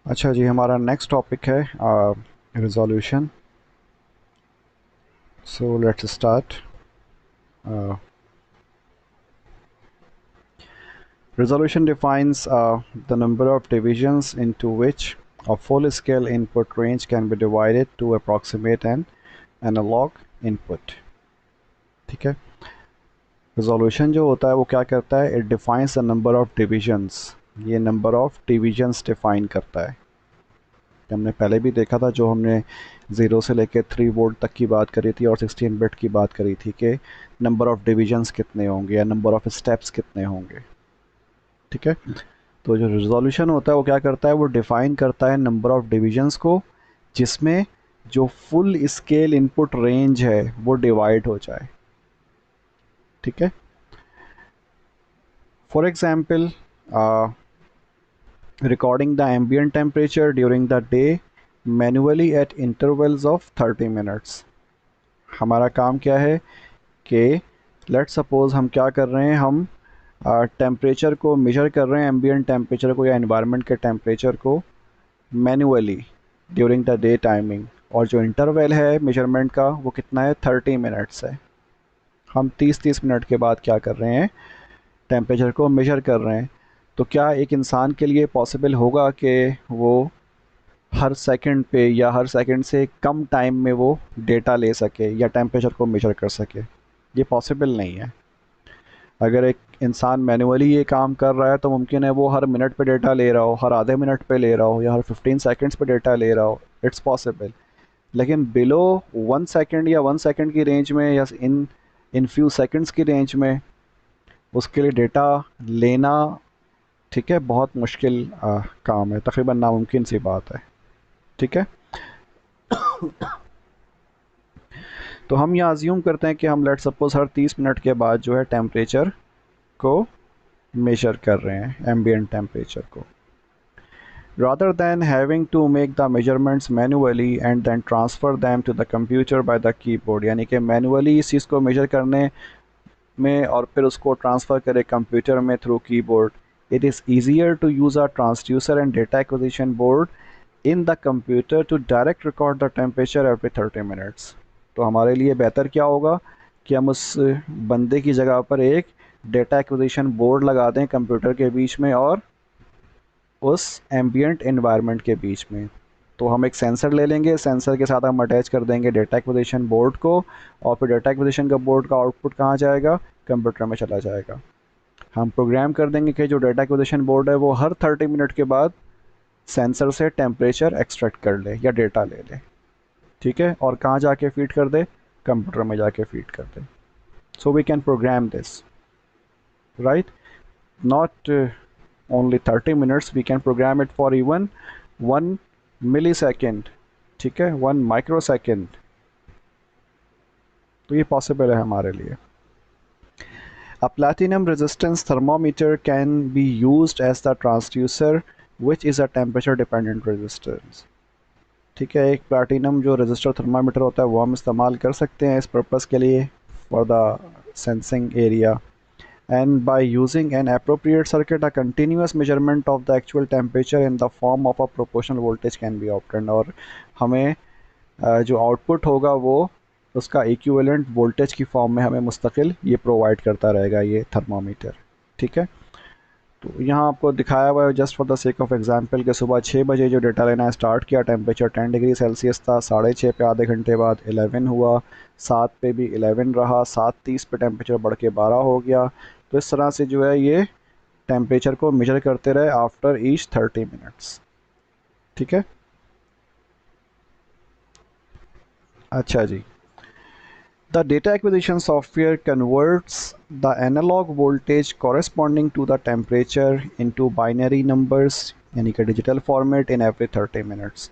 अच्छा जी, हमारा next topic है resolution. So let's start. Resolution defines the number of divisions into which a full-scale input range can be divided to approximate an analog input। ठीक है। Resolution जो होता है वो क्या करता है, it defines the number of divisions. ये नंबर ऑफ डिविजन्स डिफाइन करता है। हमने पहले भी देखा था, जो हमने 0 से लेकर 3 वोल्ट तक की बात करी थी और 16 बिट की बात करी थी कि नंबर ऑफ डिविजन्स कितने होंगे या नंबर ऑफ स्टेप्स कितने होंगे। ठीक है। तो जो रिजोल्यूशन होता है वो क्या करता है, वो डिफाइन करता है नंबर ऑफ डिविजन्स को जिसमें जो फुल स्केल इनपुट रेंज है वो डिवाइड हो जाए। ठीक है। For example, recording the ambient temperature during the day manually at intervals of 30 minutes। हमारा काम क्या है कि लेट सपोज हम क्या कर रहे हैं, हम टेम्परेचर को मेजर कर रहे हैं, एम्बियंट टेम्परेचर को या एनवायरनमेंट के टेम्परेचर को manually during the day timing, और जो इंटरवल है मेजरमेंट का वो कितना है, 30 मिनट्स है। हम 30-30 मिनट के बाद क्या कर रहे हैं, टेम्परेचर को मेजर कर रहे हैं। तो क्या एक इंसान के लिए पॉसिबल होगा कि वो हर सेकंड पे या हर सेकंड से कम टाइम में वो डेटा ले सके या टेम्परेचर को मेजर कर सके? ये पॉसिबल नहीं है। अगर एक इंसान मैनुअली ये काम कर रहा है तो मुमकिन है वो हर मिनट पे डेटा ले रहा हो, हर आधे मिनट पे ले रहा हो या हर 15 सेकंड्स पे डेटा ले रहा हो, इट्स पॉसिबल। लेकिन बिलो 1 सेकंड या 1 सेकंड की रेंज में या इन इन फ्यू सेकंड्स की रेंज में उसके लिए डेटा लेना, ठीक है, बहुत मुश्किल काम है, तकरीबन नामुमकिन सी बात है। ठीक है। तो हम यहाँ अज्यूम करते हैं कि हम लेट सपोज हर 30 मिनट के बाद जो है टेम्परेचर को मेजर कर रहे हैं, एम्बियंट टेम्परेचर को। rather than having to make the measurements manually and then transfer them to the computer by the keyboard, यानी कि मैनुअली इस चीज़ को मेजर करने में और फिर उसको ट्रांसफ़र करे कंप्यूटर में through keyboard, it is easier to use a transducer and data acquisition board in the computer to direct record the temperature every 30 minutes. तो हमारे लिए बेहतर क्या होगा कि हम उस बंदे की जगह पर एक डेटा एक्विजिशन बोर्ड लगा दें कंप्यूटर के बीच में और उस एम्बियंट एनवायरनमेंट के बीच में। तो हम एक सेंसर ले लेंगे, सेंसर के साथ हम अटैच कर देंगे डेटा एक्विजिशन बोर्ड को, और फिर डेटा एक्विजिशन का बोर्ड का आउटपुट कहाँ जाएगा, कंप्यूटर में चला जाएगा। हम प्रोग्राम कर देंगे कि जो डेटा एक्विजिशन बोर्ड है वो हर 30 मिनट के बाद सेंसर से टेम्परेचर एक्सट्रैक्ट कर ले या डेटा ले ले। ठीक है। और कहाँ जाके फीड कर दे, कंप्यूटर में जाके फीड कर दे। So we can program this, right? Not only 30 minutes, we can program it for even 1 millisecond। ठीक है, 1 microsecond। तो ये पॉसिबल है हमारे लिए। A platinum resistance thermometer can be used as the transducer which is a temperature dependent resistance। ठीक है, एक प्लाटिनम जो रजिस्टर थर्मामीटर होता है वो हम इस्तेमाल कर सकते हैं इस पर्पज़ के लिए, for the sensing area. And by using an appropriate circuit, a continuous measurement of the actual temperature in the form of a proportional voltage can be obtained। और हमें जो आउटपुट होगा वो उसका इक्विवेलेंट वोल्टेज की form में हमें मुस्तकिल ये प्रोवाइड करता रहेगा ये थर्मामीटर। ठीक है। तो यहाँ आपको दिखाया हुआ है just for the sake of example कि सुबह 6 बजे जो डेटा लेना स्टार्ट किया, टेम्परेचर 10 डिग्री सेल्सियस था, 6:30 पे आधे घंटे बाद 11 हुआ, 7 पे भी 11 रहा, 7:30 पे टेम्परेचर बढ़ के 12 हो गया। तो इस तरह से जो है ये टेम्परेचर को मेजर करते रहे आफ्टर ईच 30 मिनट्स। ठीक है। अच्छा जी, the data acquisition software converts the analog voltage corresponding to the temperature into binary numbers, यानी कि digital format, in every 30 minutes.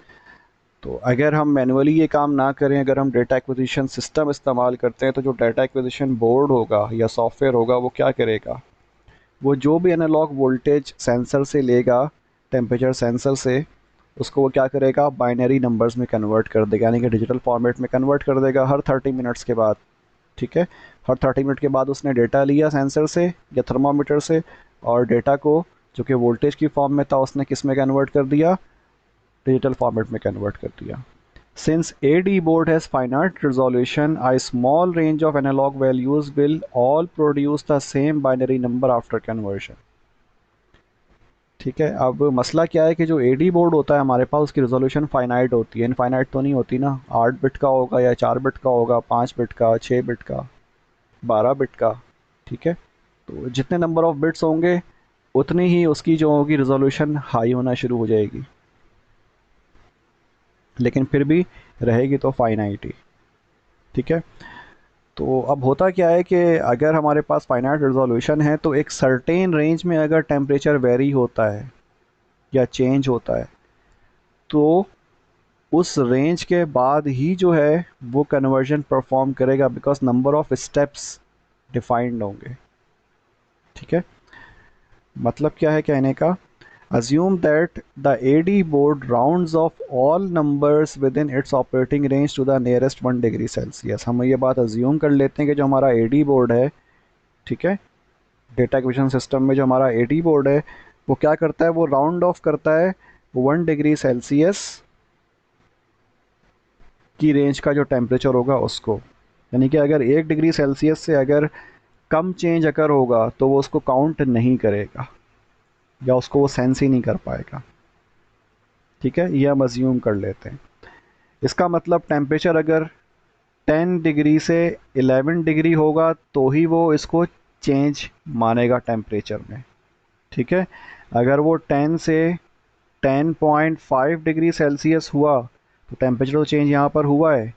तो अगर हम मैनुअली ये काम ना करें, अगर हम डेटा एक्विजिशन सिस्टम इस्तेमाल करते हैं, तो जो डेटा एक्विजिशन बोर्ड होगा या सॉफ्टवेयर होगा वो क्या करेगा, वो जो भी एनालॉग वोल्टेज सेंसर से लेगा, टेम्परेचर सेंसर से, उसको वो क्या करेगा, बाइनरी नंबर्स में कन्वर्ट कर देगा, यानी कि डिजिटल फॉर्मेट में कन्वर्ट कर देगा हर 30 मिनट्स के बाद। ठीक है। हर 30 मिनट के बाद उसने डेटा लिया सेंसर से या थर्मामीटर से, और डेटा को जो कि वोल्टेज की फॉर्म में था उसने किस में कन्वर्ट कर दिया, डिजिटल फॉर्मेट में कन्वर्ट कर दिया। Since AD board has finite resolution, a small range of analog values will all produce the same binary number after conversion. ठीक है, अब मसला क्या है कि जो AD बोर्ड होता है हमारे पास, उसकी रेजोल्यूशन फाइनाइट होती है, इनफाइनाइट तो नहीं होती ना। 8 बिट का होगा या 4 बिट का होगा, 5 बिट का, 6 बिट का, 12 बिट का। ठीक है, तो जितने नंबर ऑफ बिट्स होंगे उतनी ही उसकी जो होगी रेजोल्यूशन हाई होना शुरू हो जाएगी, लेकिन फिर भी रहेगी तो फाइनाइट ही। ठीक है, तो अब होता क्या है कि अगर हमारे पास फाइनाइट रेजोल्यूशन है तो एक सर्टेन रेंज में अगर टेम्परेचर वेरी होता है या चेंज होता है तो उस रेंज के बाद ही जो है वो कन्वर्जन परफॉर्म करेगा, because number of steps defined होंगे। ठीक है, मतलब क्या है कहने का, assume that the AD board rounds off all numbers within its operating range to the nearest 1 degree Celsius. हम ये बात assume कर लेते हैं कि जो हमारा AD बोर्ड है, ठीक है, डेटा एक्विजिशन सिस्टम में जो हमारा AD बोर्ड है वो क्या करता है, वो राउंड ऑफ करता है 1 डिग्री सेल्सियस की रेंज का जो टेम्परेचर होगा उसको। यानी कि अगर 1 डिग्री सेल्सियस से अगर कम चेंज अगर होगा तो वो उसको काउंट नहीं करेगा या उसको वो सेंस ही नहीं कर पाएगा। ठीक है, ये हम अज्यूम कर लेते हैं। इसका मतलब टेम्परेचर अगर 10 डिग्री से 11 डिग्री होगा तो ही वो इसको चेंज मानेगा टेम्परेचर में। ठीक है, अगर वो 10 से 10.5 डिग्री सेल्सियस हुआ तो टेम्परेचर तो चेंज यहाँ पर हुआ है,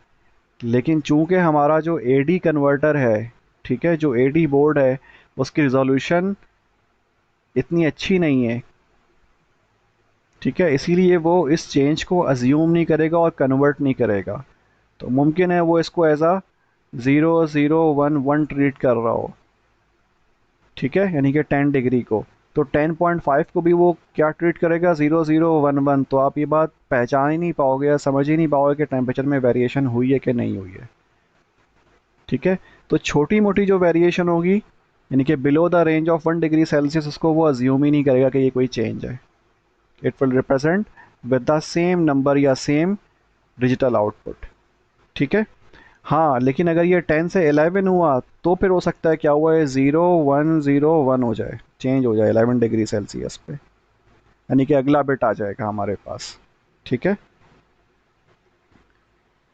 लेकिन चूंकि हमारा जो AD कन्वर्टर है, ठीक है, जो AD बोर्ड है उसकी रिजोल्यूशन इतनी अच्छी नहीं है, ठीक है, इसीलिए वो इस चेंज को अज्यूम नहीं करेगा और कन्वर्ट नहीं करेगा। तो मुमकिन है वो इसको एज आ 0011 ट्रीट कर रहा हो। ठीक है, यानी कि 10 डिग्री को, तो 10.5 को भी वो क्या ट्रीट करेगा, 0011। तो आप ये बात पहचान ही नहीं पाओगे या समझ ही नहीं पाओगे कि टेम्परेचर में वेरिएशन हुई है कि नहीं हुई है। ठीक है, तो छोटी मोटी जो वेरिएशन होगी यानी कि below the range of 1 degree Celsius, उसको वो अज्यूम ही नहीं करेगा कि ये कोई चेंज है। It will represent with the same number या सेम डिजिटल आउटपुट। ठीक है, हाँ, लेकिन अगर ये 10 से 11 हुआ तो फिर हो सकता है क्या हुआ है, 0101 हो जाए, चेंज हो जाए 11 डिग्री सेल्सियस पे, यानी कि अगला बिट आ जाएगा हमारे पास। ठीक है,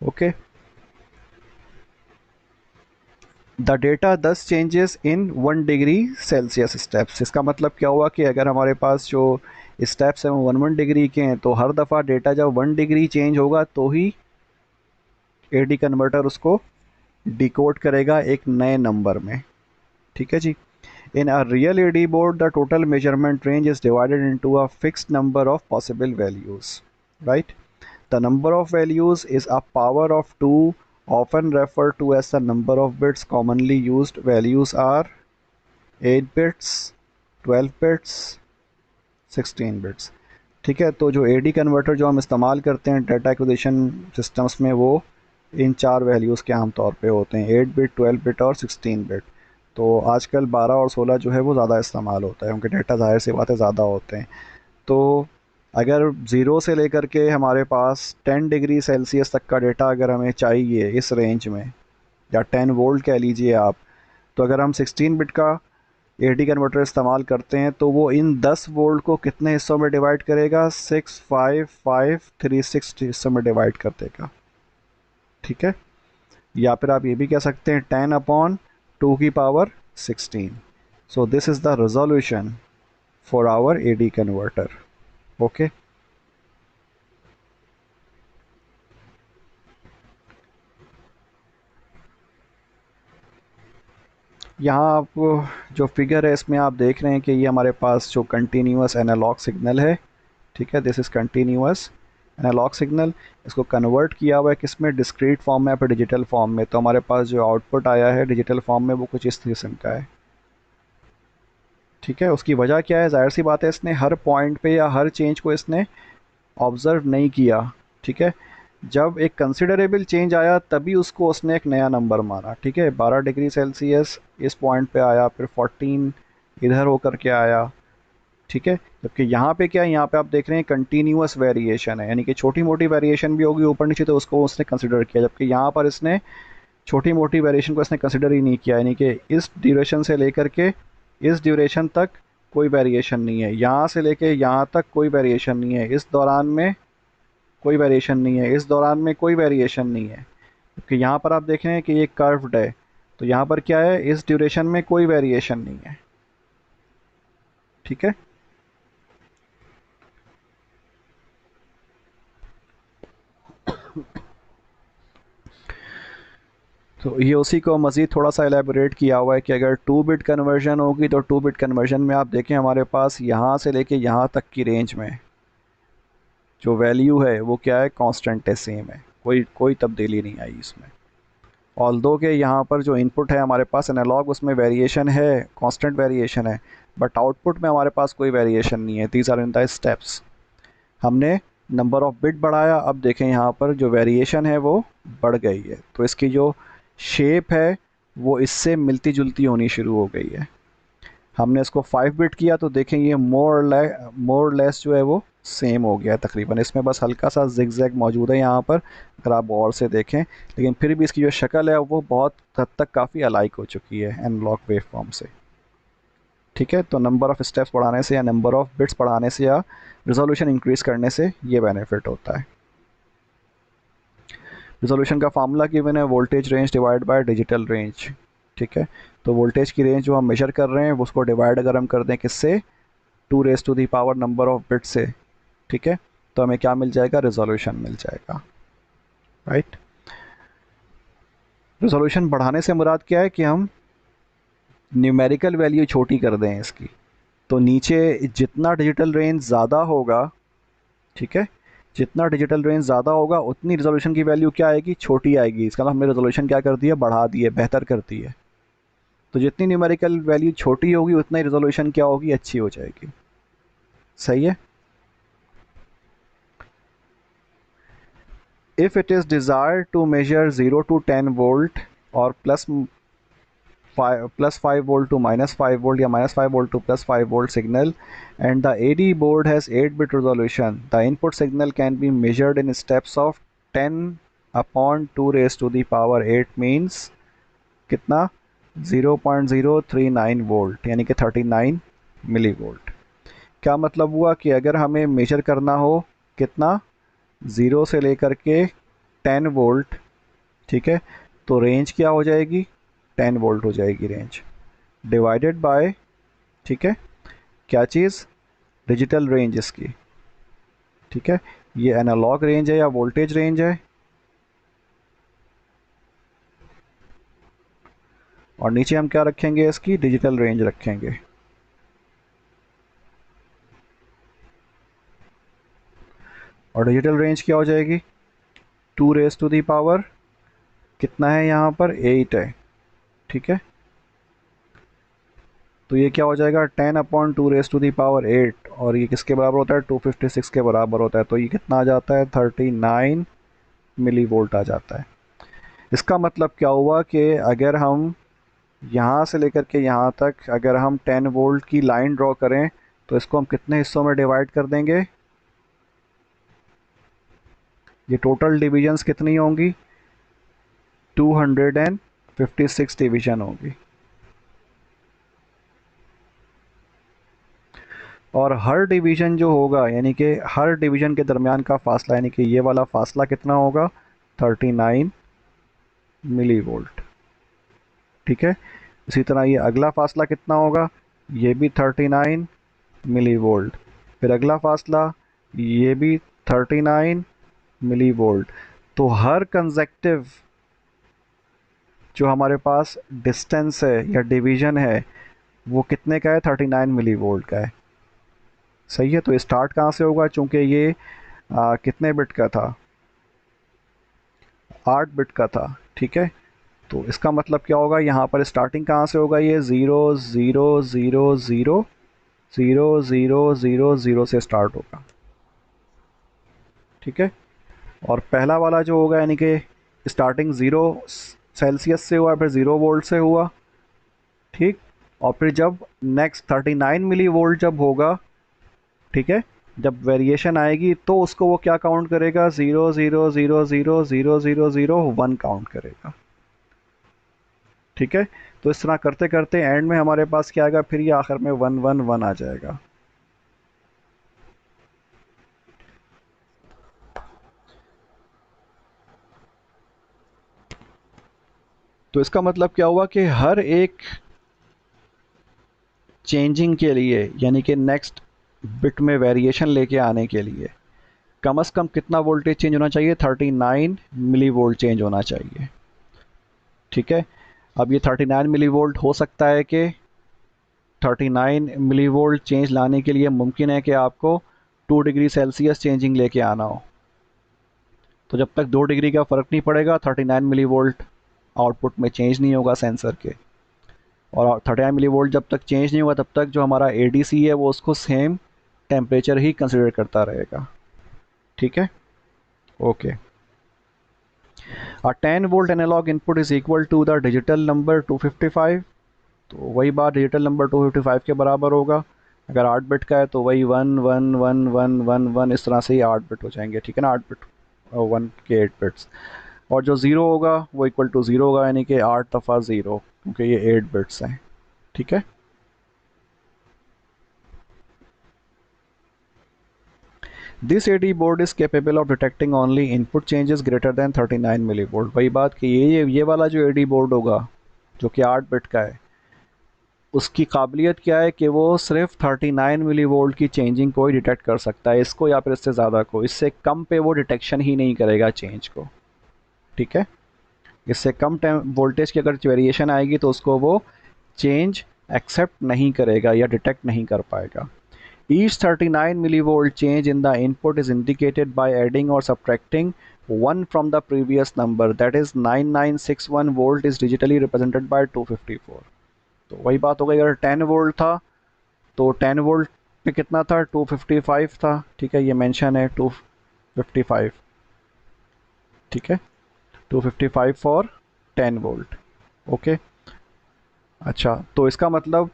okay. The data 10 changes in 1 degree Celsius steps. इसका मतलब क्या हुआ कि अगर हमारे पास जो स्टेप्स हैं वो 1 डिग्री के हैं तो हर दफ़ा डेटा जब 1 डिग्री चेंज होगा तो ही AD कन्वर्टर उसको डिकोड करेगा एक नए नंबर में। ठीक है जी। In a real AD board the total measurement range is divided into a fixed number of possible values, right. The number of values is a power of 2, often referred to as the number of bits commonly used. Values are 8 bits, 12 bits, 16 bits। ठीक है, तो जो AD converter जो हम इस्तेमाल करते हैं data acquisition systems में वो इन 4 वैल्यूज़ के आम तौर पे होते हैं, 8 बिट, 12 बिट और 16 बिट। तो आजकल 12 और 16 जो है वो ज़्यादा इस्तेमाल होता है, उनके डेटा ज़ाहिर सी बातें ज़्यादा होते हैं। तो अगर 0 से लेकर के हमारे पास 10 डिग्री सेल्सियस तक का डेटा अगर हमें चाहिए इस रेंज में, या 10 वोल्ट कह लीजिए आप, तो अगर हम 16 बिट का AD कन्वर्टर इस्तेमाल करते हैं तो वो इन 10 वोल्ट को कितने हिस्सों में डिवाइड करेगा, 6, 5, 5, 3, 6 हिस्सों में डिवाइड कर देगा। ठीक है, या फिर आप ये भी कह सकते हैं 10/2 की power 16। So this is the resolution for our AD converter. Okay, यहाँ आप जो फिगर है इसमें आप देख रहे हैं कि ये हमारे पास जो कंटिन्यूस एनालॉग सिग्नल है, ठीक है, this is continuous analog signal. इसको कन्वर्ट किया हुआ है किस में, डिस्क्रीट फॉर्म में या फिर डिजिटल फॉर्म में। तो हमारे पास जो आउटपुट आया है डिजिटल फॉर्म में वो कुछ इस किस्म का है। ठीक है, उसकी वजह क्या है, जाहिर सी बात है इसने हर पॉइंट पे या हर चेंज को इसने ऑब्ज़र्व नहीं किया। ठीक है, जब एक कंसिडरेबल चेंज आया तभी उसको उसने एक नया नंबर माना। ठीक है, 12 डिग्री सेल्सियस इस पॉइंट पे आया, फिर 14 इधर होकर के आया। ठीक है। जबकि यहाँ पे क्या है, यहाँ पे आप देख रहे हैं कंटिन्यूअस वेरिएशन है, यानी कि छोटी मोटी वेरिएशन भी होगी ऊपर नीचे तो उसको उसने कंसिडर किया, जबकि यहाँ पर इसने छोटी मोटी वेरिएशन को इसने कंसिडर ही नहीं किया, यानी कि इस ड्यूरेशन से लेकर के इस ड्यूरेशन तक कोई वेरिएशन नहीं है, यहाँ से लेके यहाँ तक कोई वेरिएशन नहीं है, इस दौरान में कोई वेरिएशन नहीं है, इस दौरान में कोई वेरिएशन नहीं है। क्योंकि यहाँ पर आप देख रहे हैं कि ये कर्व्ड है, तो यहाँ पर क्या है, इस ड्यूरेशन में कोई वेरिएशन नहीं है। ठीक है। तो ये उसी को मज़ीद थोड़ा सा एलेबोरेट किया हुआ है कि अगर 2 बिट कन्वर्जन होगी तो 2 बिट कन्वर्जन में आप देखें हमारे पास यहाँ से लेके यहाँ तक की रेंज में जो वैल्यू है वो क्या है, कांस्टेंट है, सेम है, कोई कोई तब्दीली नहीं आई इसमें। ऑल्दो के यहाँ पर जो इनपुट है हमारे पास एनालॉग, उसमें वेरिएशन है, कांस्टेंट वेरिएशन है, बट आउटपुट में हमारे पास कोई वेरिएशन नहीं है। These are in the steps. हमने नंबर ऑफ़ बिट बढ़ाया, अब देखें यहाँ पर जो वेरिएशन है वो बढ़ गई है, तो इसकी जो शेप है वो इससे मिलती जुलती होनी शुरू हो गई है। हमने इसको 5 बिट किया तो देखें ये मोर लेस जो है वो सेम हो गया है तकरीबन, इसमें बस हल्का सा जिगजैग मौजूद है यहाँ पर अगर आप गौर से देखें, लेकिन फिर भी इसकी जो शक्ल है वो बहुत हद तक काफ़ी अलाइक हो चुकी है एनालॉग वेव फॉर्म से। ठीक है। तो नंबर ऑफ़ स्टेप्स बढ़ाने से या नंबर ऑफ़ बिट्स बढ़ाने से या रिजोल्यूशन इंक्रीज़ करने से ये बेनिफिट होता है। रिजोल्यूशन का फार्मूला गिवन है, voltage range divide by digital range. ठीक है। तो वोल्टेज की रेंज जो हम मेजर कर रहे हैं उसको डिवाइड अगर हम कर दें किससे, 2 raise to the power number of bit से, ठीक है, तो हमें क्या मिल जाएगा, रिजोल्यूशन मिल जाएगा। राइट। रिजोल्यूशन बढ़ाने से मुराद क्या है कि हम न्यूमेरिकल वैल्यू छोटी कर दें इसकी, तो नीचे जितना डिजिटल रेंज ज़्यादा होगा, ठीक है, जितना डिजिटल रेंज ज़्यादा होगा उतनी रिजोल्यूशन की वैल्यू क्या आएगी, छोटी आएगी। इसका मतलब हमने रिजोल्यूशन क्या कर दिया, बढ़ा दी है, बेहतर कर दी है। तो जितनी न्यूमेरिकल वैल्यू छोटी होगी उतना ही रिजोल्यूशन क्या होगी, अच्छी हो जाएगी। सही है। If it is desired to measure 0 to 10 volt or plus 5 volt to minus 5 volt या minus 5 volt to plus 5 volt signal and the AD board has 8-bit resolution, the input signal can be measured in steps of 10 upon 2 raised to the power 8 means कितना, 0.039 volt यानी कि 39 milli volt. क्या मतलब हुआ कि अगर हमें major करना हो कितना, 0 से लेकर के 10 वोल्ट, ठीक है, तो रेंज क्या हो जाएगी, 10 वोल्ट हो जाएगी रेंज, डिवाइडेड बाय, ठीक है, क्या चीज़, डिजिटल रेंज इसकी। ठीक है। ये एनालॉग रेंज है या वोल्टेज रेंज है, और नीचे हम क्या रखेंगे, इसकी डिजिटल रेंज रखेंगे। और डिजिटल रेंज क्या हो जाएगी, 2 रेज़ टू दी पावर कितना है यहाँ पर, 8 है। ठीक है। तो ये क्या हो जाएगा, 10/2 रेज़ टू दी पावर 8, और ये किसके बराबर होता है, 256 के बराबर होता है। तो ये कितना आ जाता है, 39 मिली वोल्ट आ जाता है। इसका मतलब क्या हुआ कि अगर हम यहाँ से लेकर के यहाँ तक अगर हम 10 वोल्ट की लाइन ड्रॉ करें तो इसको हम कितने हिस्सों में डिवाइड कर देंगे, ये टोटल डिविजन्स कितनी होंगी, 256 डिवीजन होगी। और हर डिवीज़न जो होगा यानी कि हर डिवीज़न के दरमियान का फासला यानी कि ये वाला फासला कितना होगा, 39 मिली वोल्ट। ठीक है। इसी तरह ये अगला फासला कितना होगा, ये भी 39 मिली वोल्ट, फिर अगला फासला ये भी 39 मिली वोल्ट। तो हर कंसेक्टिव जो हमारे पास डिस्टेंस है या डिवीज़न है वो कितने का है, 39 मिली वोल्ट का है। सही है। तो स्टार्ट कहाँ से होगा, चूँकि ये कितने बिट का था, 8 बिट का था। ठीक है। तो इसका मतलब क्या होगा, यहाँ पर स्टार्टिंग कहाँ से होगा, ये 0 0 0 0 0 0 0 0 से स्टार्ट होगा। ठीक है। और पहला वाला जो होगा यानी कि स्टार्टिंग 0 सेल्सियस से हुआ, फिर 0 वोल्ट से हुआ। ठीक। और फिर जब नेक्स्ट 39 मिली वोल्ट जब होगा ठीक है। जब वेरिएशन आएगी तो उसको वो क्या काउंट करेगा, 0 0 0 0 0 0 0 1 काउंट करेगा। ठीक है। तो इस तरह करते करते एंड में हमारे पास क्या आएगा, फिर ये आखिर में 1 1 1 आ जाएगा। तो इसका मतलब क्या हुआ कि हर एक चेंजिंग के लिए, यानी कि नेक्स्ट बिट में वेरिएशन लेके आने के लिए कम से कम कितना वोल्टेज चेंज होना चाहिए, 39 मिली वोल्ट चेंज होना चाहिए। ठीक है। अब ये 39 मिली वोल्ट हो सकता है कि 39 मिली वोल्ट चेंज लाने के लिए मुमकिन है कि आपको 2 डिग्री सेल्सियस चेंजिंग लेके आना हो। तो जब तक 2 डिग्री का फ़र्क नहीं पड़ेगा 39 मिली वोल्ट आउटपुट में चेंज नहीं होगा सेंसर के। और 39 मिली वोल्ट जब तक चेंज नहीं होगा तब तक जो हमारा एडीसी है वो उसको सेम टेम्परेचर ही कंसिडर करता रहेगा। ठीक है। Okay. A 10 volt analog input is equal to the digital number 255। तो वही बात, डिजिटल नंबर 255 के बराबर होगा। अगर 8 बिट का है तो वही 1 1 1 1 1 1 इस तरह से ही 8 बिट हो जाएंगे। ठीक है ना, 8 बिट 1 के 8 बिट्स। और जो ज़ीरो होगा वो इक्वल टू ज़ीरो होगा, यानी कि 8 दफ़ा ज़ीरो, क्योंकि ये 8 बिट्स हैं। ठीक है। This AD board is capable of detecting only input changes greater than 39 millivolt. वही बात कि ये वाला जो एडी बोर्ड होगा जो कि 8 बिट का है, उसकी काबिलियत क्या है कि वो सिर्फ 39 मिली वोल्ट की चेंजिंग को ही डिटेक्ट कर सकता है, इसको या फिर इससे ज़्यादा को। इससे कम पे वो डिटेक्शन ही नहीं करेगा चेंज को। ठीक है। इससे कम वोल्टेज की अगर वेरिएशन आएगी तो उसको वो चेंज एक्सेप्ट नहीं करेगा या डिटेक्ट नहीं कर पाएगा। Each 39 millivolt change in the input is indicated by adding or subtracting 1 from the previous number, that is 9961 volt is digitally represented by 254। तो वही बात हो गई, अगर 10 वोल्ट था तो 10 वोल्ट पे कितना था, 255 था। ठीक है, ये मेंशन है 255। ठीक है, 255 फॉर 10 वोल्ट। ओके। अच्छा, तो इसका मतलब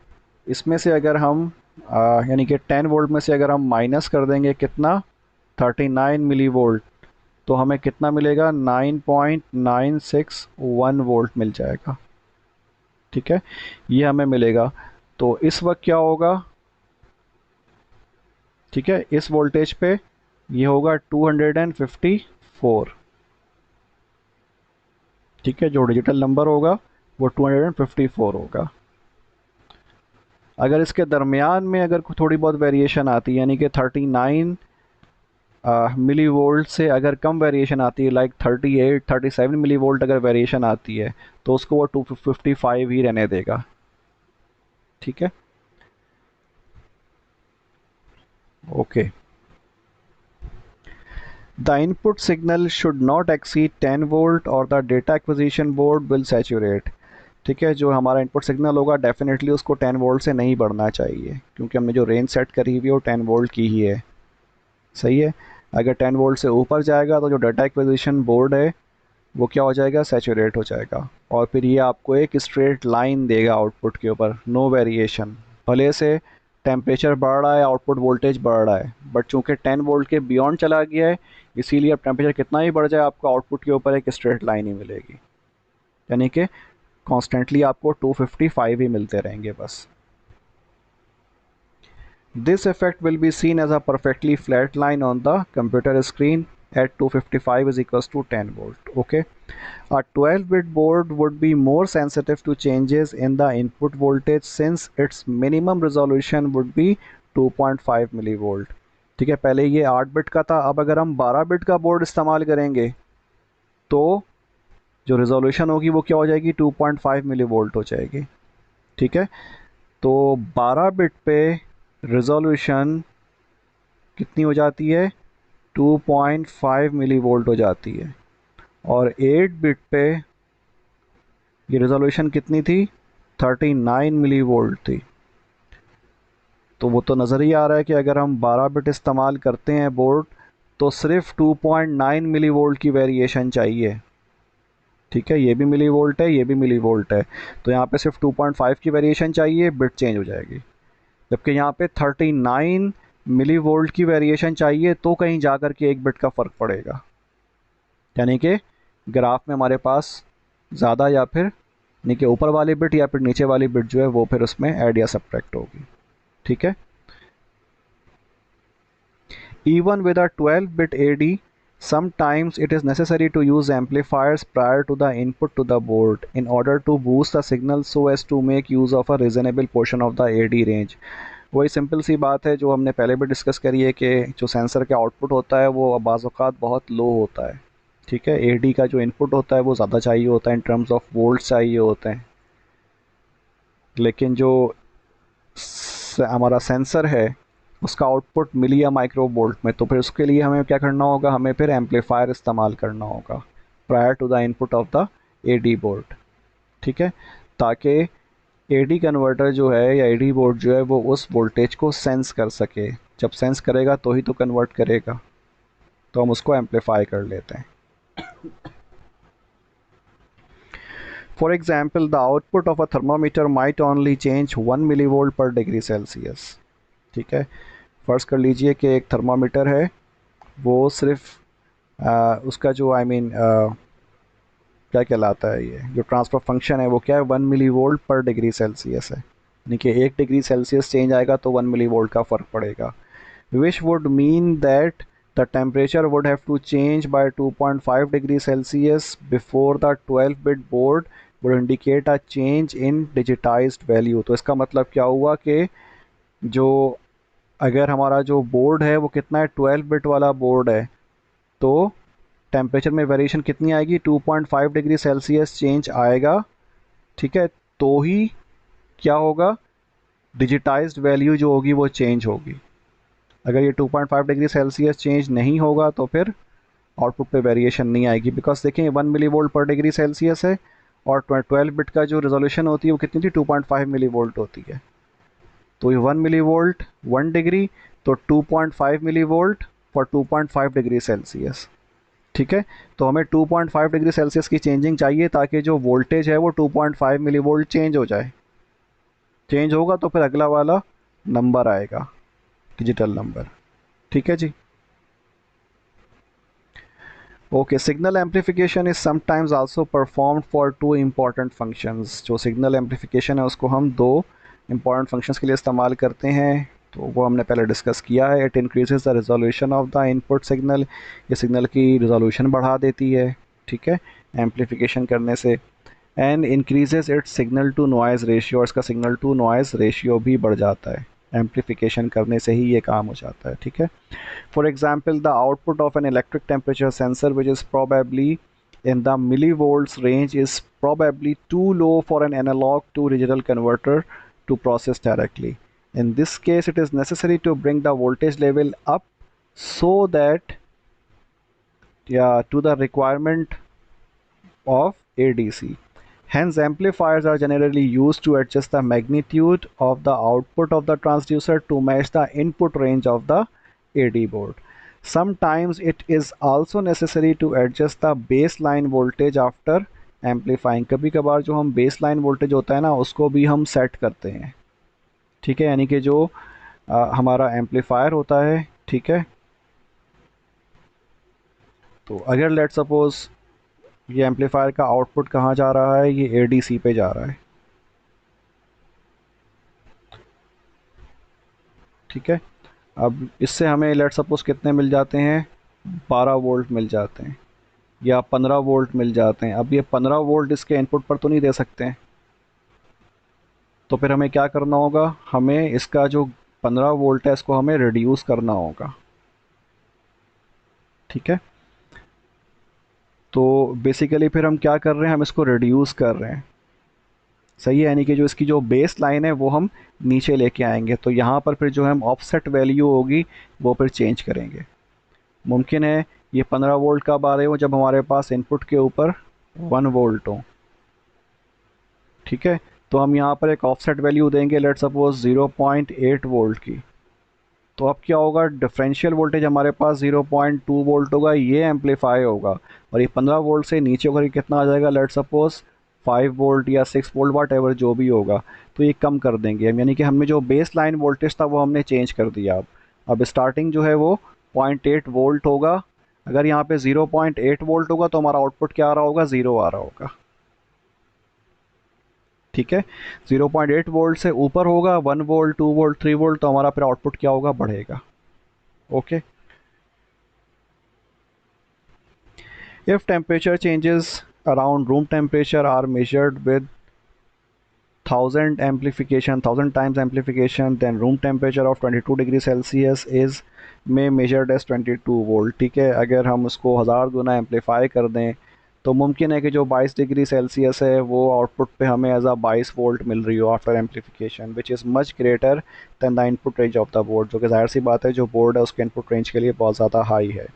इसमें से अगर हम यानी कि 10 वोल्ट में से अगर हम माइनस कर देंगे कितना, 39 मिली वोल्ट, तो हमें कितना मिलेगा, 9.961 वोल्ट मिल जाएगा। ठीक है, ये हमें मिलेगा। तो इस वक्त क्या होगा, ठीक है, इस वोल्टेज पे ये होगा 254। ठीक है, जो डिजिटल नंबर होगा वो 254 होगा। अगर इसके दरमियान में अगर थोड़ी बहुत वेरिएशन आती है, यानी कि 39 मिली वोल्ट से अगर कम वेरिएशन आती है, लाइक 38 37 मिली वोल्ट अगर वेरिएशन आती है, तो उसको वो 255 ही रहने देगा। ठीक है। Okay. The input signal should not exceed 10 volt और the data acquisition board will saturate. ठीक है, जो हमारा इनपुट सिग्नल होगा डेफिनेटली उसको 10 वोल्ट से नहीं बढ़ना चाहिए, क्योंकि हमने जो रेंज सेट करी हुई है वो 10 वोल्ट की ही है। सही है। अगर 10 वोल्ट से ऊपर जाएगा तो जो डाटा एक्विजिशन बोर्ड है वो क्या हो जाएगा, सैचुरेट हो जाएगा। और फिर ये आपको एक स्ट्रेट लाइन देगा आउटपुट के ऊपर, नो वेरिएशन। भले से टेम्परेचर बढ़ रहा है, आउटपुट वोल्टेज बढ़ रहा है, बट चूंकि 10 वोल्ट के बियॉन्ड चला गया है, इसीलिए अब टेम्परेचर कितना ही बढ़ जाए आपको आउटपुट के ऊपर एक स्ट्रेट लाइन ही मिलेगी, यानी कि कॉन्स्टेंटली आपको 255 ही मिलते रहेंगे बस। This effect will be seen as a perfectly flat line on the computer screen at 255 is equals to 10 volt. Okay. A 12-bit board would be more sensitive to changes in the input voltage since its minimum resolution would be 2.5 millivolt. ठीक है, पहले ये 8 bit का था, अब अगर हम 12 bit का बोर्ड इस्तेमाल करेंगे तो जो रिजोल्यूशन होगी वो क्या हो जाएगी, 2.5 मिलीवोल्ट हो जाएगी। ठीक है, तो 12 बिट पे रिजोल्यूशन कितनी हो जाती है, 2.5 मिलीवोल्ट हो जाती है। और 8 बिट पे ये रिजोल्यूशन कितनी थी, 39 मिलीवोल्ट थी। तो वो तो नज़र ही आ रहा है कि अगर हम 12 बिट इस्तेमाल करते हैं बोर्ड तो सिर्फ 2.9 मिलीवोल्ट की वेरिएशन चाहिए। ठीक है, ये भी मिली वोल्ट है, ये भी मिली वोल्ट है, तो यहाँ पे सिर्फ 2.5 की वेरिएशन चाहिए, बिट चेंज हो जाएगी। जबकि यहाँ पे 39 मिली वोल्ट की वेरिएशन चाहिए तो कहीं जा कर के 1 बिट का फ़र्क पड़ेगा, यानी कि ग्राफ में हमारे पास ज़्यादा या फिर यानी कि ऊपर वाली बिट या फिर नीचे वाली बिट जो है वो फिर उसमें ऐड या सब्ट्रैक्ट होगी। ठीक है। Even with a 12-bit AD, sometimes it is necessary to use amplifiers prior to the input to the board in order to boost the signal so as to make use of a reasonable portion of the AD range. वही simple सी बात है जो हमने पहले भी discuss करी है कि जो सेंसर का आउटपुट होता है वो बाज़ औक़ात बहुत लो होता है। ठीक है, एडी का जो इनपुट होता है वो ज़्यादा चाहिए होता है, इन टर्म्स ऑफ वोल्ट चाहिए होते हैं, लेकिन जो हमारा सेंसर है उसका आउटपुट मिली या माइक्रो वोल्ट में, तो फिर उसके लिए हमें क्या करना होगा, हमें फिर एम्पलीफायर इस्तेमाल करना होगा prior to the input of the AD board. ठीक है, ताकि एडी कन्वर्टर जो है या एडी बोर्ड जो है वो उस वोल्टेज को सेंस कर सके, जब सेंस करेगा तो ही तो कन्वर्ट करेगा, तो हम उसको एम्पलीफाई कर लेते हैं। For example, the output of a thermometer might only change 1 millivolt per degree Celsius। ठीक है, फ़र्ज़ कर लीजिए कि एक थर्मामीटर है, वो सिर्फ उसका जो क्या कहलाता है, ये जो ट्रांसफ़र फंक्शन है वो क्या है, 1 मिली वोल्ट पर डिग्री सेल्सियस है, यानी कि 1 डिग्री सेल्सियस चेंज आएगा तो 1 मिली वोल्ट का फ़र्क पड़ेगा, which would mean that the temperature would have to change by 2.5 degree Celsius before the 12-bit board would indicate a change in digitized value। तो इसका मतलब क्या हुआ कि जो अगर हमारा जो बोर्ड है वो कितना है, 12 बिट वाला बोर्ड है, तो टेम्परेचर में वेरिएशन कितनी आएगी, 2.5 डिग्री सेल्सियस चेंज आएगा। ठीक है, तो ही क्या होगा, डिजिटाइज्ड वैल्यू जो होगी वो चेंज होगी। अगर ये 2.5 डिग्री सेल्सियस चेंज नहीं होगा तो फिर आउटपुट पे वेरिएशन नहीं आएगी, बिकॉज देखें 1 मिली वोल्ट पर डिग्री सेल्सियस है और 12 बिट का जो रेजोल्यूशन होती है वो कितनी थी, 2.5 मिली वोल्ट होती है, तो ये 1 मिली वोल्ट 1 डिग्री, तो 2.5 millivolt for 2.5 degree Celsius. ठीक है, तो हमें 2.5 डिग्री सेल्सियस की चेंजिंग चाहिए ताकि जो वोल्टेज है वो 2.5 मिली वोल्ट चेंज हो जाए। चेंज होगा तो फिर अगला वाला नंबर आएगा, डिजिटल नंबर। ठीक है जी। Okay, signal amplification is sometimes also performed for 2 important functions. जो सिग्नल एम्पलीफिकेशन है उसको हम 2 इम्पॉर्टेंट फंक्शंस के लिए इस्तेमाल करते हैं, तो वो हमने पहले डिस्कस किया है। It increases the resolution of the input signal, ये सिग्नल की रेजोल्यूशन बढ़ा देती है। ठीक है, एम्पलीफिकेशन करने से। And increases its signal to noise ratio, और इसका सिग्नल टू नॉइज़ रेशियो भी बढ़ जाता है, एम्पलीफिकेशन करने से ही ये काम हो जाता है। ठीक है, for example, the output of an electric temperature sensor which is probably in the millivolts range is probably too low for an analog to digital converter to process directly. In this case, it is necessary to bring the voltage level up so that to the requirement of ADC. Hence, amplifiers are generally used to adjust the magnitude of the output of the transducer to match the input range of the AD board. Sometimes it is also necessary to adjust the baseline voltage after amplifying। कभी कभार जो हम baseline voltage होता है ना उसको भी हम सेट करते हैं। ठीक है, यानी कि जो हमारा एम्पलीफायर होता है, ठीक है, तो अगर लेट सपोज ये एम्पलीफायर का आउटपुट कहाँ जा रहा है, ये एडीसी पे जा रहा है। ठीक है, अब इससे हमें लेट सपोज कितने मिल जाते हैं, 12 वोल्ट मिल जाते हैं या 15 वोल्ट मिल जाते हैं। अब ये 15 वोल्ट इसके इनपुट पर तो नहीं दे सकते हैं, तो फिर हमें क्या करना होगा, हमें इसका जो 15 वोल्ट है इसको हमें रिड्यूस करना होगा। ठीक है, तो बेसिकली फिर हम क्या कर रहे हैं, हम इसको रिड्यूस कर रहे हैं। सही है, यानी कि जो इसकी जो बेस लाइन है वो हम नीचे लेके आएंगे, तो यहाँ पर फिर जो हम ऑफसेट वैल्यू होगी वो फिर चेंज करेंगे। मुमकिन है ये 15 वोल्ट कब आ रहे हो, जब हमारे पास इनपुट के ऊपर 1 वोल्ट हो। ठीक है, तो हम यहाँ पर एक ऑफसेट वैल्यू देंगे, लेट सपोज 0.8 वोल्ट की। तो अब क्या होगा, डिफरेंशियल वोल्टेज हमारे पास 0.2 वोल्ट होगा, ये एम्पलीफाई होगा, और ये 15 वोल्ट से नीचे होकर कितना आ जाएगा, लेट सपोज 5 वोल्ट या 6 वोल्ट, वाट एवर जो भी होगा, तो ये कम कर देंगे हम, यानी कि हमने जो बेस लाइन वोल्टेज था वो हमने चेंज कर दिया। अब स्टार्टिंग जो है वो 0.8 वोल्ट होगा। अगर यहाँ पे 0.8 वोल्ट होगा तो हमारा आउटपुट क्या आ रहा होगा, 0 आ रहा होगा। ठीक है, 0.8 वोल्ट से ऊपर होगा, 1 वोल्ट, 2 वोल्ट, 3 वोल्ट, तो हमारा फिर आउटपुट क्या होगा, बढ़ेगा। Okay, if temperature changes around room temperature are measured with 1000 times amplification, then room temperature of 22 degree Celsius is में मेजर्ड एज 22 वोल्ट। ठीक है, अगर हम उसको 1000 गुना एम्पलीफाई कर दें तो मुमकिन है कि जो 22 डिग्री सेल्सियस है वो आउटपुट पे हमें एज अ 22 वोल्ट मिल रही हो after amplification, which is much greater than the input range of the board, जो कि जाहिर सी बात है जो बोर्ड है उसके इनपुट रेंज के लिए बहुत ज़्यादा हाई है।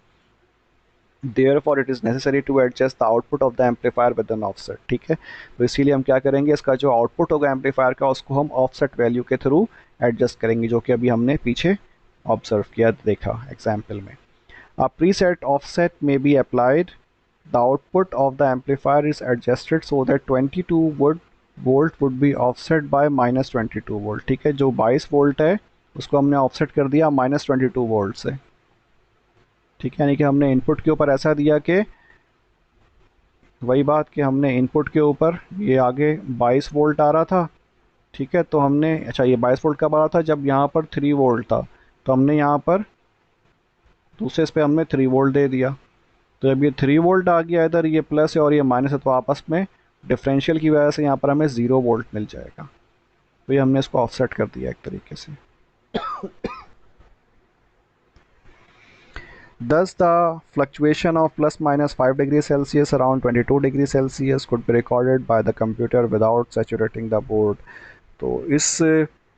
Therefore it is necessary to adjust the output of the amplifier with an offset। ठीक है, तो इसीलिए हम क्या करेंगे, इसका जो आउटपुट होगा एम्पलीफायर का उसको हम ऑफसेट वैल्यू के थ्रू एडजस्ट करेंगे, जो कि अभी हमने पीछे ऑब्जर्व किया, देखा एग्जाम्पल में। A preset offset may be applied. The output of the amplifier is adjusted so that 22 volt would be offset by -22 volt. ठीक है, जो 22 वोल्ट है उसको हमने ऑफसेट कर दिया -22 वोल्ट से। ठीक है, यानी कि हमने इनपुट के ऊपर ऐसा दिया कि वही बात कि हमने इनपुट के ऊपर ये आगे 22 वोल्ट आ रहा था। ठीक है, तो हमने, अच्छा ये 22 वोल्ट कब आ रहा था, जब यहाँ पर 3 वोल्ट था, तो हमने यहाँ पर दूसरे इस पर हमने 3 वोल्ट दे दिया। तो जब ये 3 वोल्ट आ गया इधर, ये प्लस है और ये माइनस है, तो आपस में डिफरेंशियल की वजह से यहाँ पर हमें 0 वोल्ट मिल जाएगा। तो ये हमने इसको ऑफसेट कर दिया एक तरीके से। Thus, the fluctuation of plus minus 5 degrees Celsius around 22 degrees Celsius could be recorded by the computer without saturating the board। तो इस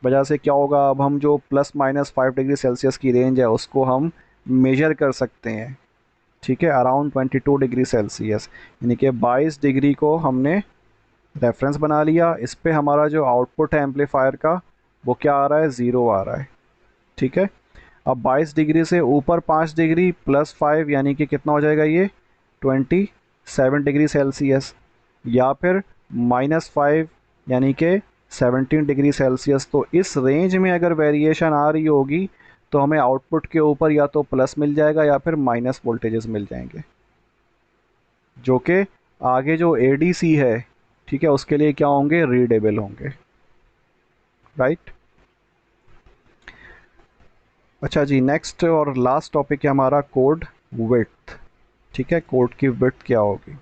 वजह से क्या होगा, अब हम जो प्लस माइनस 5 डिग्री सेल्सियस की रेंज है उसको हम मेजर कर सकते हैं। ठीक है, अराउंड 22 डिग्री सेल्सियस, यानी कि 22 डिग्री को हमने रेफरेंस बना लिया। इस पे हमारा जो आउटपुट है एम्पलीफायर का वो क्या आ रहा है, 0 आ रहा है। ठीक है, अब 22 डिग्री से ऊपर 5 डिग्री प्लस 5 यानी कि कितना हो जाएगा, ये 27 डिग्री सेल्सियस, या फिर -5 यानी कि 17 डिग्री सेल्सियस। तो इस रेंज में अगर वेरिएशन आ रही होगी तो हमें आउटपुट के ऊपर या तो प्लस मिल जाएगा या फिर माइनस वोल्टेजेस मिल जाएंगे, जो कि आगे जो एडीसी है, ठीक है, उसके लिए क्या होंगे, रीडेबल होंगे। राइट, अच्छा जी, नेक्स्ट और लास्ट टॉपिक है हमारा कोड विड्थ। ठीक है, कोड की विड्थ क्या होगी।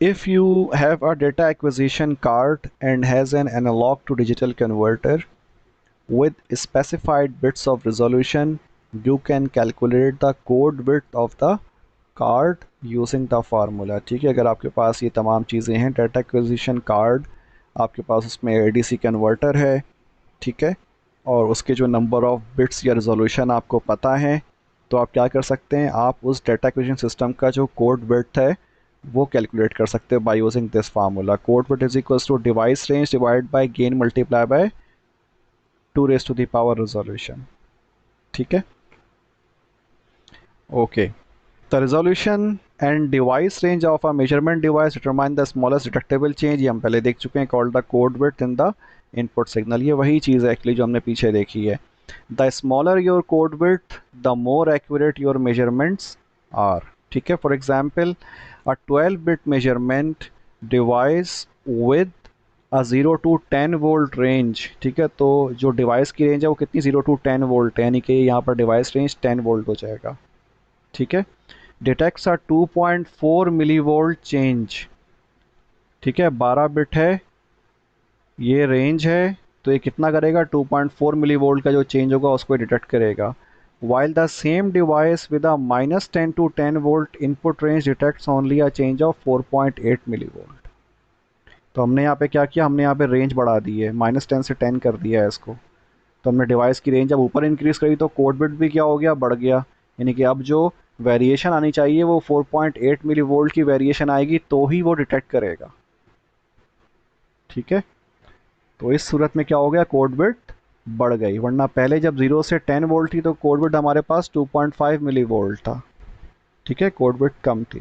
If you have a data acquisition card and has an analog to digital converter with specified bits of resolution, you can calculate the code width of the card using the formula। ठीक है, अगर आपके पास ये तमाम चीज़ें हैं, data acquisition card, आपके पास उसमें एडीसी कन्वर्टर है, ठीक है, और उसके जो नंबर ऑफ़ बिट्स या रेजोल्यूशन आपको पता है, तो आप क्या कर सकते हैं, आप उस डाटा एक्विजिशन सिस्टम का जो कोड विड्थ है वो कैलकुलेट कर सकते हो by using this formula. Code width is equals to device range divide by gain multiply by 2 raise to the power resolution. ठीक है, okay. The resolution and device range of a measurement device determine the smallest detectable change, ये हम पहले देख चुके हैं, called the code width in the input signal. ये वही चीज़ है एक्चुअली जो हमने पीछे देखी है। The smaller your code width the more accurate your measurements are. ठीक है, for example a 12-bit measurement device with a 0 to 10 volt range. ठीक है, तो जो डिवाइस की रेंज है वो कितनी, 0 to 10 वोल्ट है, यानी कि यहाँ पर डिवाइस रेंज 10 वोल्ट हो जाएगा। ठीक है, डिटेक्ट्स अ 2.4 मिली वोल्ट चेंज। ठीक है, 12 बिट है, ये रेंज है, तो ये कितना करेगा, 2.4 मिली वोल्ट का जो चेंज होगा उसको डिटेक्ट करेगा। While the same device with a -10 to 10 volt input range detects only a change of 4.8 millivolt। तो हमने यहाँ पे क्या किया, हमने यहाँ पे रेंज बढ़ा दी है, -10 से 10 कर दिया है इसको। तो हमने डिवाइस की रेंज जब ऊपर इंक्रीज करी तो कोड बिट भी क्या हो गया, बढ़ गया, यानी कि अब जो वेरिएशन आनी चाहिए वो 4.8 मिली वोल्ट की वेरिएशन आएगी तो ही वो डिटेक्ट करेगा। ठीक है, तो इस सूरत में क्या हो गया, कोड बिट बढ़ गई, वरना पहले जब 0 से 10 वोल्ट थी तो कोड बिट हमारे पास 2.5 मिली वोल्ट था। ठीक है, कोड बिट कम थी।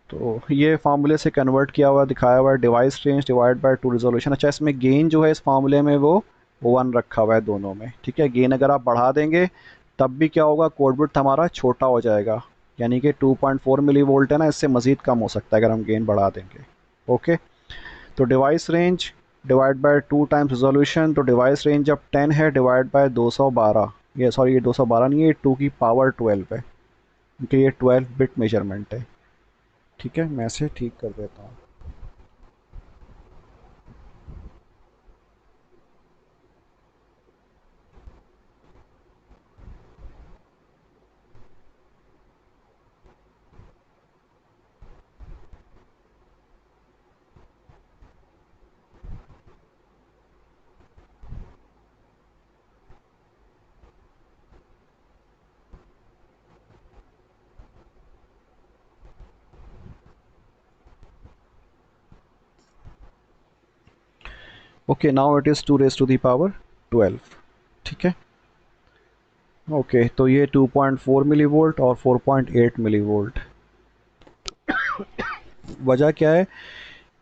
तो ये फार्मूले से कन्वर्ट किया हुआ दिखाया हुआ है, device range divide by two resolution. अच्छा, इसमें गेन जो है इस फार्मूले में वो 1 रखा हुआ है दोनों में। ठीक है, गेन अगर आप बढ़ा देंगे तब भी क्या होगा, कोड बिट हमारा छोटा हो जाएगा, यानी कि 2.4 मिली वोल्ट है ना, इससे मज़ीद कम हो सकता है अगर हम गेन बढ़ा देंगे। ओके, तो device range divide bye 2 times resolution, तो डिवाइस रेंज जब 10 है डिवाइड बाय 212, ये सॉरी ये 212 नहीं है, ये 2 की पावर 12 है, क्योंकि ये 12 बिट मेजरमेंट है। ठीक है, मैं इसे ठीक कर देता हूँ। Okay, now it is 2 raise to the power 12। ठीक है, ओके, तो ये 2.4 मिली वोल्ट और 4.8 मिली वोल्ट। वजह क्या है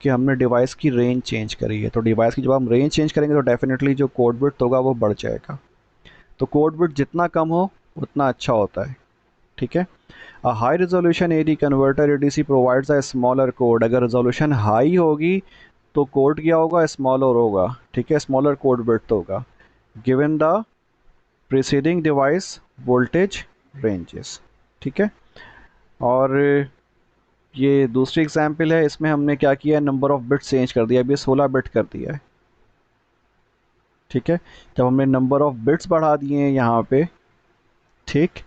कि हमने डिवाइस की रेंज चेंज करी है, तो डिवाइस की जब हम रेंज चेंज करेंगे तो डेफिनेटली जो कोड बिट होगा वो बढ़ जाएगा। तो कोड बिट जितना कम हो उतना अच्छा होता है। ठीक है, a high resolution AD converter ADC provides a smaller code. अगर रेजोल्यूशन हाई होगी तो कोड क्या होगा, स्मॉलर होगा। ठीक है, स्मॉलर कोड बिट होगा given the preceding device voltage ranges. ठीक है, और ये दूसरी एग्जाम्पल है, इसमें हमने क्या किया है, नंबर ऑफ बिट्स चेंज कर दिया, अभी 16 बिट कर दिया है। ठीक है, जब हमने नंबर ऑफ बिट्स बढ़ा दिए हैं यहाँ पे, ठीक,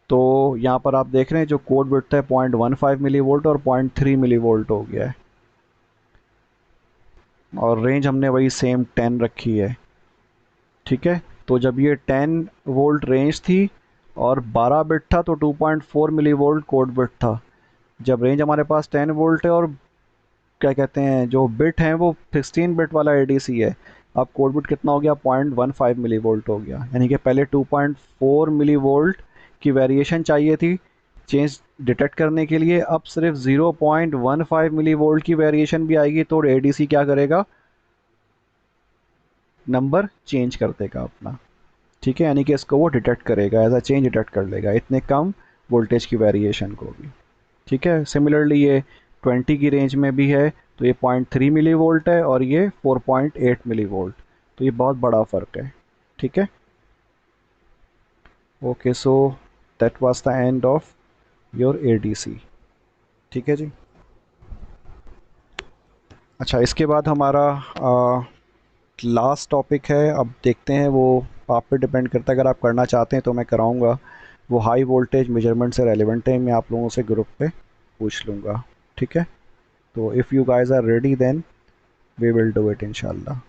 तो यहाँ पर आप देख रहे हैं जो कोड बिट है 0.15 मिली वोल्ट और 0.3 मिली वोल्ट हो गया है, और रेंज हमने वही सेम 10 रखी है। ठीक है, तो जब ये 10 वोल्ट रेंज थी और 12 बिट था तो 2.4 मिली वोल्ट कोड बिट था। जब रेंज हमारे पास 10 वोल्ट है और क्या कहते हैं जो बिट हैं वो 16 बिट वाला एडीसी है, अब कोड बिट कितना हो गया, 0.15 मिली वोल्ट हो गया, यानी कि पहले 2.4 मिली वोल्ट की वेरिएशन चाहिए थी चेंज डिटेक्ट करने के लिए, अब सिर्फ 0.15 मिली वोल्ट की वेरिएशन भी आएगी तो एडीसी क्या करेगा, नंबर चेंज कर देगा अपना। ठीक है, यानी कि इसको वो डिटेक्ट करेगा, एज अ चेंज डिटेक्ट कर लेगा इतने कम वोल्टेज की वेरिएशन को भी। ठीक है, सिमिलरली ये 20 की रेंज में भी है, तो ये 0.3 मिली वोल्ट है और ये 4.8 मिली वोल्ट, तो ये बहुत बड़ा फ़र्क है। ठीक है, okay, so that was the end of your ADC. ठीक है जी। अच्छा, इसके बाद हमारा लास्ट टॉपिक है, अब देखते हैं, वो आप पे डिपेंड करता है, अगर आप करना चाहते हैं तो मैं कराऊंगा। वो हाई वोल्टेज मेजरमेंट से रेलिवेंट है, मैं आप लोगों से ग्रुप पे पूछ लूँगा। ठीक है, तो if you guys are ready then we will do it इंशाल्लाह।